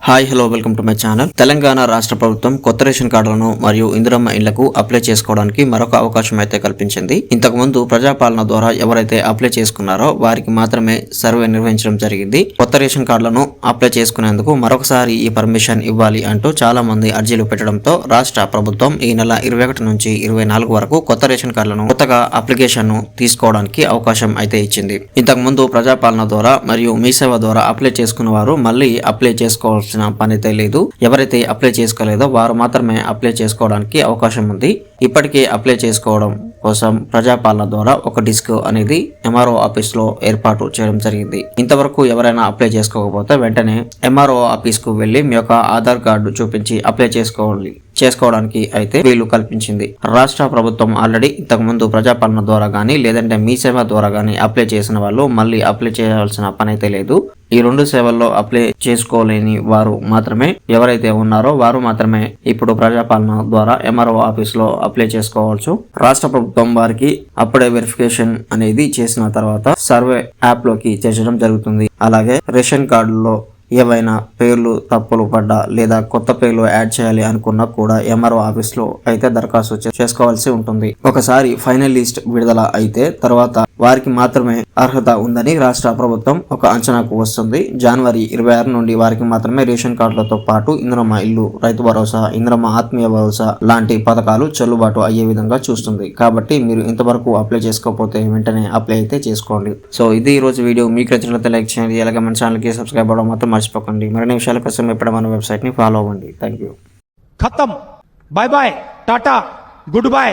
Hi hello welcome to my channel. Telangana రాష్ట్ర ప్రభుత్వం కొత్త రేషన్ కార్డులను మరియు ఇందిరమ్మ ఇళ్లకు అప్లై చేసుకోవడానికి మరొక అవకాశం అయితే కల్పించింది. ఇంతకు ముందు ప్రజాపాలన ద్వారా ఎవరైతే అప్లై చేసుకున్నారో వారికి మాత్రమే సర్వే నిర్వహించడం జరిగింది. కొత్త రేషన్ కార్డులను అప్లై చేసుకునేందుకు మరొకసారి ఈ పర్మిషన్ ఇవ్వాలి అంటూ చాలా మంది అర్జీలు పెట్టడంతో రాష్ట్ర ప్రభుత్వం ఈ నెల 21 నుంచి 24 వరకు కొత్త రేషన్ కార్డులను కొత్తగా అప్లికేషన్ ను తీసుకోవడానికి అవకాశం అయితే ఇచ్చింది. ఇంతకు ముందు ప్రజాపాలన ద్వారా మరియు మీ సేవ ద్వారా అప్లై చేసుకున్న వారు మళ్ళీ అప్లై చేసుకోవాల్సిన పని అయితే లేదు. ఎవరైతే అప్లై చేసుకోలేదో వారు మాత్రమే అప్లై చేసుకోవడానికి అవకాశం ఉంది. ఇప్పటికే అప్లై చేసుకోవడం కోసం ప్రజాపాలన ద్వారా ఒక డిస్క్ అనేది ఎంఆర్ఓ ఆఫీస్ లో ఏర్పాటు చేయడం జరిగింది. ఇంతవరకు ఎవరైనా అప్లై చేసుకోకపోతే వెంటనే ఎంఆర్ఓ ఆఫీస్ కు వెళ్లి మీ యొక్క ఆధార్ కార్డు చూపించి అప్లై చేసుకోవడానికి అయితే వీలు కల్పించింది. రాష్ట్ర ప్రభుత్వం ఆల్రెడీ ఇంతకు ముందు ప్రజాపాలన ద్వారా గానీ లేదంటే మీ సేవ ద్వారా గానీ అప్లై చేసిన వాళ్ళు మళ్ళీ అప్లై చేయాల్సిన పని అయితే లేదు. ఈ రెండు సేవల్లో అప్లై చేసుకోలేని వారు మాత్రమే ఎవరైతే ఉన్నారో వారు మాత్రమే ఇప్పుడు ప్రజాపాలన ద్వారా ఎంఆర్ఓ ఆఫీస్ లో అప్లై చేసుకోవచ్చు. రాష్ట్ర ప్రభుత్వం వారికి అప్పుడే వెరిఫికేషన్ అనేది చేసిన తర్వాత సర్వే యాప్ లోకి చేర్చడం జరుగుతుంది. అలాగే రేషన్ కార్డులో ఏవైనా పేర్లు తప్పులు పడ్డా లేదా కొత్త పేర్లు యాడ్ చేయాలి అనుకున్నా కూడా ఎంఆర్ఓ ఆఫీస్ లో అయితే దరఖాస్తు చేసుకోవాల్సి ఉంటుంది. ఒకసారి ఫైనల్ లిస్ట్ విడుదల అయితే తర్వాత వారికి మాత్రమే అర్హత ఉందని రాష్ట్ర ప్రభుత్వం ఒక అంచనాకు వస్తుంది. జనవరి 26 నుండి వారికి మాత్రమే రేషన్ కార్డులతో పాటు ఇందిరమ్మ ఇల్లు, రైతు భరోసా, ఇందిరమ్మ ఆత్మీయ భరోసా లాంటి పథకాలు చెల్లుబాటు అయ్యే విధంగా చూస్తుంది. కాబట్టి మీరు ఇంతవరకు అప్లై చేసుకోకపోతే వెంటనే అప్లై అయితే చేసుకోండి. సో ఇది ఈ రోజు వీడియో. మీకు నచ్చినట్లయితే లైక్ చేయండి. అలాగే మన ఛానల్ కి సబ్స్క్రైబ్ అవ్వడం మాత్రం మర్చిపోకండి. మరిన్ని విషయాల కోసం ఎప్పుడు మన వెబ్సైట్ ని ఫాలో అవ్వండి. Thank you. खत्म. Bye bye, tata, good bye.